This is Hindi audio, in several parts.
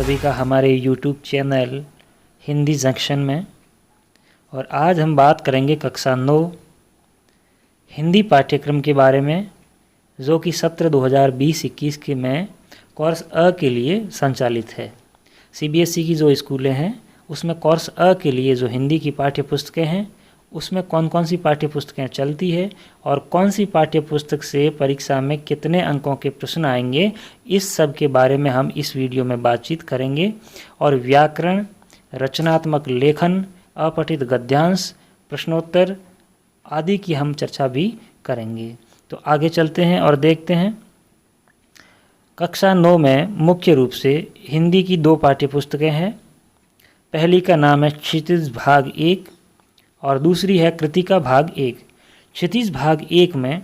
सभी का हमारे YouTube चैनल हिंदी जंक्शन में। और आज हम बात करेंगे कक्षा 9 हिंदी पाठ्यक्रम के बारे में, जो कि सत्र 2020-21 के में कोर्स अ के लिए संचालित है। CBSE की जो स्कूलें हैं उसमें कोर्स अ के लिए जो हिंदी की पाठ्य पुस्तकें हैं उसमें कौन कौन सी पाठ्य पुस्तकें चलती है और कौन सी पाठ्य पुस्तक से परीक्षा में कितने अंकों के प्रश्न आएंगे, इस सब के बारे में हम इस वीडियो में बातचीत करेंगे। और व्याकरण, रचनात्मक लेखन, अपठित गद्यांश, प्रश्नोत्तर आदि की हम चर्चा भी करेंगे। तो आगे चलते हैं और देखते हैं। कक्षा 9 में मुख्य रूप से हिंदी की 2 पाठ्य पुस्तकें हैं। पहली का नाम है क्षितिज भाग 1 और दूसरी है कृतिका भाग 1। क्षितिज भाग 1 में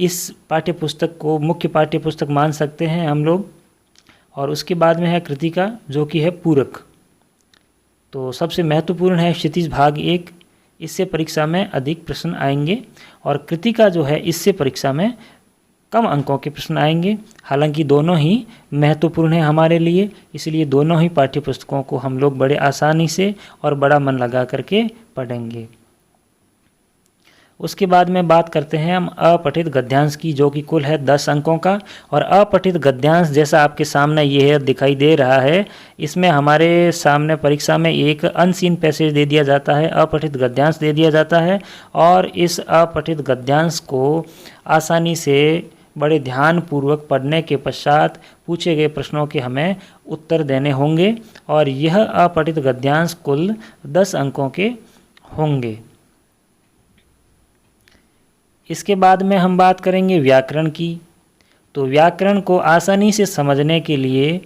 इस पाठ्य पुस्तक को मुख्य पाठ्य पुस्तक मान सकते हैं हम लोग, और उसके बाद में है कृतिका जो कि है पूरक। तो सबसे महत्वपूर्ण है क्षितिज भाग 1, इससे परीक्षा में अधिक प्रश्न आएंगे, और कृतिका जो है इससे परीक्षा में कम अंकों के प्रश्न आएंगे। हालांकि दोनों ही महत्वपूर्ण है हमारे लिए, इसलिए दोनों ही पाठ्य पुस्तकों को हम लोग बड़े आसानी से और बड़ा मन लगा करके पढ़ेंगे। उसके बाद में बात करते हैं हम अपठित गद्यांश की, जो कि कुल है 10 अंकों का। और अपठित गद्यांश जैसा आपके सामने ये है दिखाई दे रहा है, इसमें हमारे सामने परीक्षा में एक अनसीन पैसेज दे दिया जाता है, अपठित गद्यांश दे दिया जाता है, और इस अपठित गद्यांश को आसानी से बड़े ध्यानपूर्वक पढ़ने के पश्चात पूछे गए प्रश्नों के हमें उत्तर देने होंगे, और यह अपठित गद्यांश कुल 10 अंकों के होंगे। इसके बाद में हम बात करेंगे व्याकरण की। तो व्याकरण को आसानी से समझने के लिए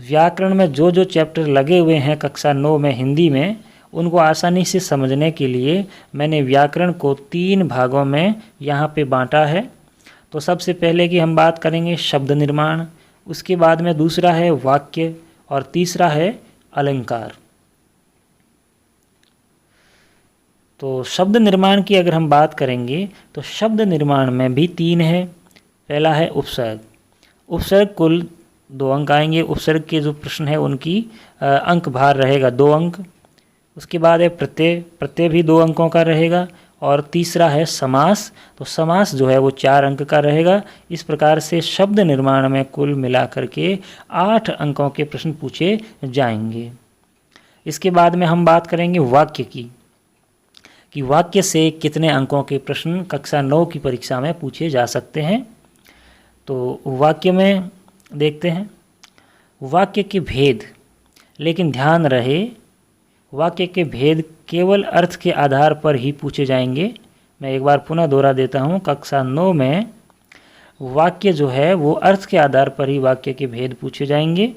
व्याकरण में जो जो चैप्टर लगे हुए हैं कक्षा 9 में हिंदी में, उनको आसानी से समझने के लिए मैंने व्याकरण को 3 भागों में यहाँ पे बांटा है। तो सबसे पहले की हम बात करेंगे शब्द निर्माण, उसके बाद में दूसरा है वाक्य, और तीसरा है अलंकार। तो शब्द निर्माण की अगर हम बात करेंगे तो शब्द निर्माण में भी 3 है। पहला है उपसर्ग। उपसर्ग कुल 2 अंक आएंगे। उपसर्ग के जो प्रश्न है उनकी अंक भार रहेगा 2 अंक। उसके बाद है प्रत्यय, प्रत्यय भी 2 अंकों का रहेगा। और तीसरा है समास, तो समास जो है वो 4 अंक का रहेगा। इस प्रकार से शब्द निर्माण में कुल मिलाकर के 8 अंकों के प्रश्न पूछे जाएंगे। इसके बाद में हम बात करेंगे वाक्य की, कि वाक्य से कितने अंकों के प्रश्न कक्षा 9 की परीक्षा में पूछे जा सकते हैं। तो वाक्य में देखते हैं वाक्य के भेद, लेकिन ध्यान रहे वाक्य के भेद केवल अर्थ के आधार पर ही पूछे जाएंगे। मैं एक बार पुनः दोहरा देता हूँ, कक्षा 9 में वाक्य जो है वो अर्थ के आधार पर ही वाक्य के भेद पूछे जाएंगे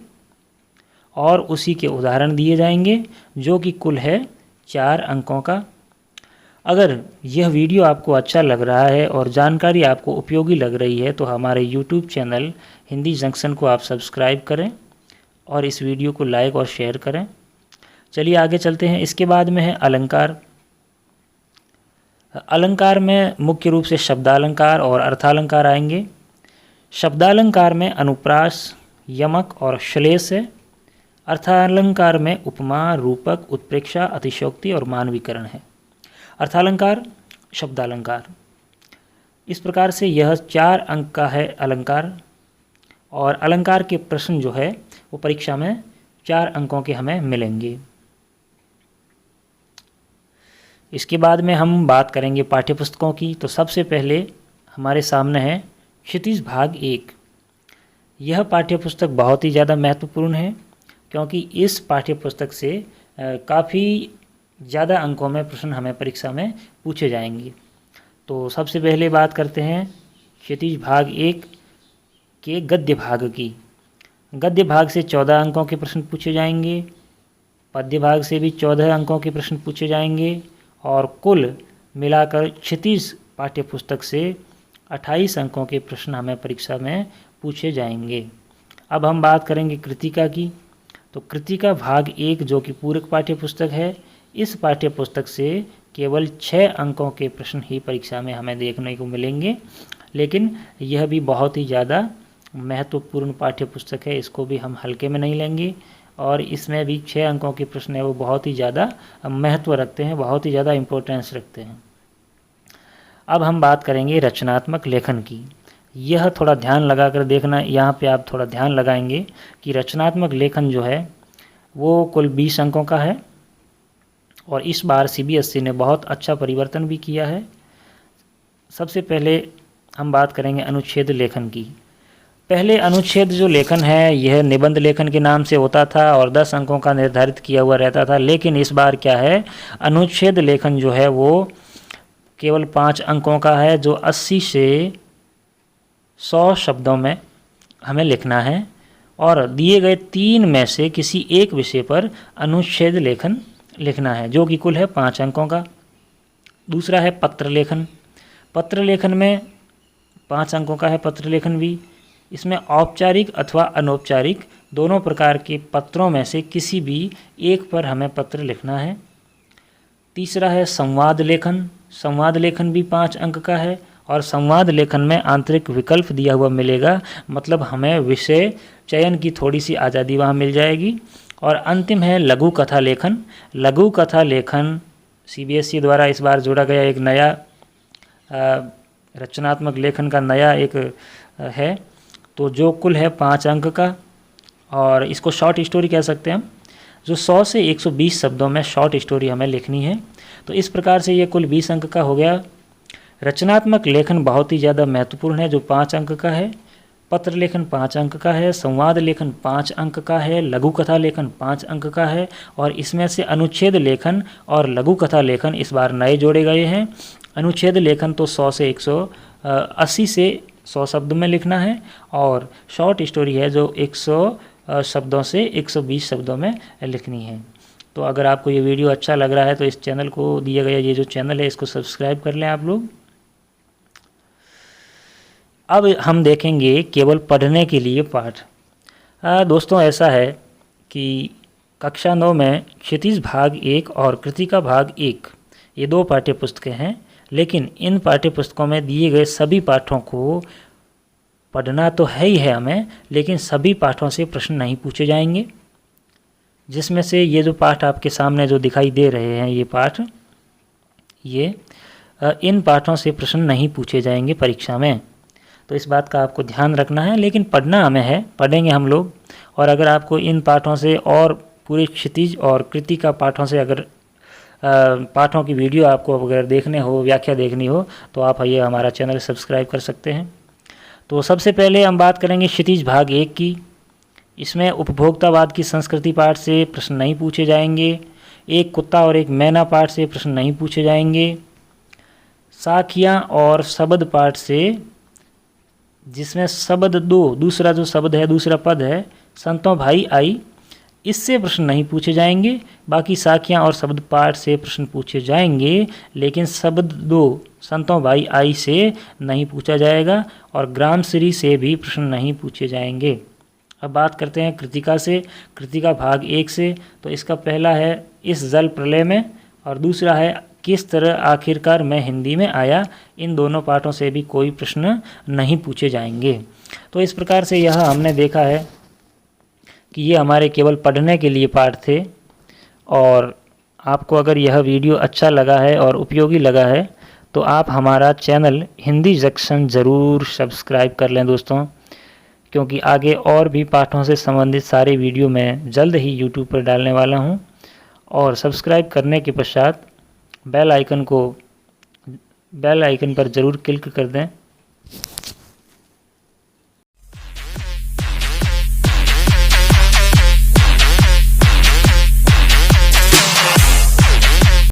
और उसी के उदाहरण दिए जाएंगे, जो कि कुल है 4 अंकों का। अगर यह वीडियो आपको अच्छा लग रहा है और जानकारी आपको उपयोगी लग रही है तो हमारे YouTube चैनल हिंदी जंक्शन को आप सब्सक्राइब करें और इस वीडियो को लाइक और शेयर करें। चलिए आगे चलते हैं। इसके बाद में है अलंकार। अलंकार में मुख्य रूप से शब्दालंकार और अर्थालंकार आएंगे। शब्दालंकार में अनुप्रास, यमक और श्लेष है। अर्थालंकार में उपमा, रूपक, उत्प्रेक्षा, अतिशयोक्ति और मानवीकरण है। अर्थालंकार, शब्दालंकार, इस प्रकार से यह 4 अंक का है अलंकार, और अलंकार के प्रश्न जो है वो परीक्षा में 4 अंकों के हमें मिलेंगे। इसके बाद में हम बात करेंगे पाठ्यपुस्तकों की। तो सबसे पहले हमारे सामने है क्षितिज भाग 1। यह पाठ्यपुस्तक बहुत ही ज़्यादा महत्वपूर्ण है, क्योंकि इस पाठ्यपुस्तक से काफ़ी ज़्यादा अंकों में प्रश्न हमें परीक्षा में पूछे जाएंगे। तो सबसे पहले बात करते हैं क्षितिज भाग 1 के गद्य भाग की। गद्य भाग से 14 अंकों के प्रश्न पूछे जाएंगे, पद्य भाग से भी 14 अंकों के प्रश्न पूछे जाएंगे, और कुल मिलाकर क्षितिज पाठ्यपुस्तक से 28 अंकों के प्रश्न हमें परीक्षा में पूछे जाएंगे। अब हम बात करेंगे कृतिका की। तो कृतिका भाग 1 जो कि पूरक पाठ्यपुस्तक है, इस पाठ्यपुस्तक से केवल 6 अंकों के प्रश्न ही परीक्षा में हमें देखने को मिलेंगे, लेकिन यह भी बहुत ही ज़्यादा महत्वपूर्ण पाठ्य पुस्तक है, इसको भी हम हल्के में नहीं लेंगे। और इसमें भी 6 अंकों के प्रश्न है वो बहुत ही ज़्यादा महत्व रखते हैं, बहुत ही ज़्यादा इम्पोर्टेंस रखते हैं। अब हम बात करेंगे रचनात्मक लेखन की। यह थोड़ा ध्यान लगा कर देखना, यहाँ पे आप थोड़ा ध्यान लगाएंगे कि रचनात्मक लेखन जो है वो कुल 20 अंकों का है और इस बार CBSE ने बहुत अच्छा परिवर्तन भी किया है। सबसे पहले हम बात करेंगे अनुच्छेद लेखन की। पहले अनुच्छेद जो लेखन है यह निबंध लेखन के नाम से होता था और 10 अंकों का निर्धारित किया हुआ रहता था, लेकिन इस बार क्या है, अनुच्छेद लेखन जो है वो केवल 5 अंकों का है, जो 80 से 100 शब्दों में हमें लिखना है और दिए गए 3 में से किसी एक विषय पर अनुच्छेद लेखन लिखना है, जो कि कुल है 5 अंकों का। दूसरा है पत्र लेखन। पत्र लेखन में 5 अंकों का है पत्र लेखन भी। इसमें औपचारिक अथवा अनौपचारिक दोनों प्रकार के पत्रों में से किसी भी एक पर हमें पत्र लिखना है। तीसरा है संवाद लेखन। संवाद लेखन भी 5 अंक का है और संवाद लेखन में आंतरिक विकल्प दिया हुआ मिलेगा, मतलब हमें विषय चयन की थोड़ी सी आज़ादी वहाँ मिल जाएगी। और अंतिम है लघु कथा लेखन। लघु कथा लेखन CBSE द्वारा इस बार जोड़ा गया एक नया रचनात्मक लेखन का नया एक है, तो जो कुल है 5 अंक का और इसको शॉर्ट स्टोरी कह सकते हैं हम, जो 100 से 120 शब्दों में शॉर्ट स्टोरी हमें लिखनी है। तो इस प्रकार से ये कुल 20 अंक का हो गया। रचनात्मक लेखन बहुत ही ज़्यादा महत्वपूर्ण है, जो 5 अंक का है। पत्र लेखन 5 अंक का है, संवाद लेखन 5 अंक का है, लघु कथा लेखन 5 अंक का है और इसमें से अनुच्छेद लेखन और लघु कथा लेखन इस बार नए जोड़े गए हैं। अनुच्छेद लेखन तो 100 से 180 से 100 शब्द में लिखना है और शॉर्ट स्टोरी है जो 100 शब्दों से 120 शब्दों में लिखनी है। तो अगर आपको ये वीडियो अच्छा लग रहा है तो इस चैनल को, दिया गया ये जो चैनल है इसको सब्सक्राइब कर लें आप लोग। अब हम देखेंगे केवल पढ़ने के लिए पाठ। दोस्तों ऐसा है कि कक्षा 9 में क्षितिज भाग 1 और कृतिका भाग 1 ये 2 पाठ्य पुस्तकें हैं, लेकिन इन पाठ्य पुस्तकों में दिए गए सभी पाठों को पढ़ना तो है ही है हमें, लेकिन सभी पाठों से प्रश्न नहीं पूछे जाएंगे। जिसमें से ये जो पाठ आपके सामने जो दिखाई दे रहे हैं ये पाठ, ये इन पाठों से प्रश्न नहीं पूछे जाएंगे परीक्षा में, तो इस बात का आपको ध्यान रखना है। लेकिन पढ़ना हमें है, पढ़ेंगे हम लोग। और अगर आपको इन पाठों से और पूरे क्षितिज और कृतिका पाठों से अगर पाठों की वीडियो आपको अगर देखने हो, व्याख्या देखनी हो, तो आप ये हमारा चैनल सब्सक्राइब कर सकते हैं। तो सबसे पहले हम बात करेंगे क्षितिज भाग 1 की। इसमें उपभोक्तावाद की संस्कृति पाठ से प्रश्न नहीं पूछे जाएंगे। एक कुत्ता और एक मैना पाठ से प्रश्न नहीं पूछे जाएंगे। साखियाँ और शब्द पाठ से, जिसमें शब्द 2 दूसरा जो शब्द है, दूसरा पद है संतों भाई आई, इससे प्रश्न नहीं पूछे जाएंगे। बाकी साखियाँ और शब्द पाठ से प्रश्न पूछे जाएंगे, लेकिन शब्द 2 संतों भाई आई से नहीं पूछा जाएगा और ग्राम श्री से भी प्रश्न नहीं पूछे जाएंगे। अब बात करते हैं कृतिका से, कृतिका भाग 1 से। तो इसका पहला है इस जल प्रलय में और दूसरा है किस तरह आखिरकार मैं हिंदी में आया। इन दोनों पाठों से भी कोई प्रश्न नहीं पूछे जाएंगे। तो इस प्रकार से यह हमने देखा है कि ये हमारे केवल पढ़ने के लिए पाठ थे। और आपको अगर यह वीडियो अच्छा लगा है और उपयोगी लगा है तो आप हमारा चैनल हिंदी जंक्शन ज़रूर सब्सक्राइब कर लें दोस्तों, क्योंकि आगे और भी पाठों से संबंधित सारे वीडियो मैं जल्द ही यूट्यूब पर डालने वाला हूं। और सब्सक्राइब करने के पश्चात बेल आइकन पर ज़रूर क्लिक कर दें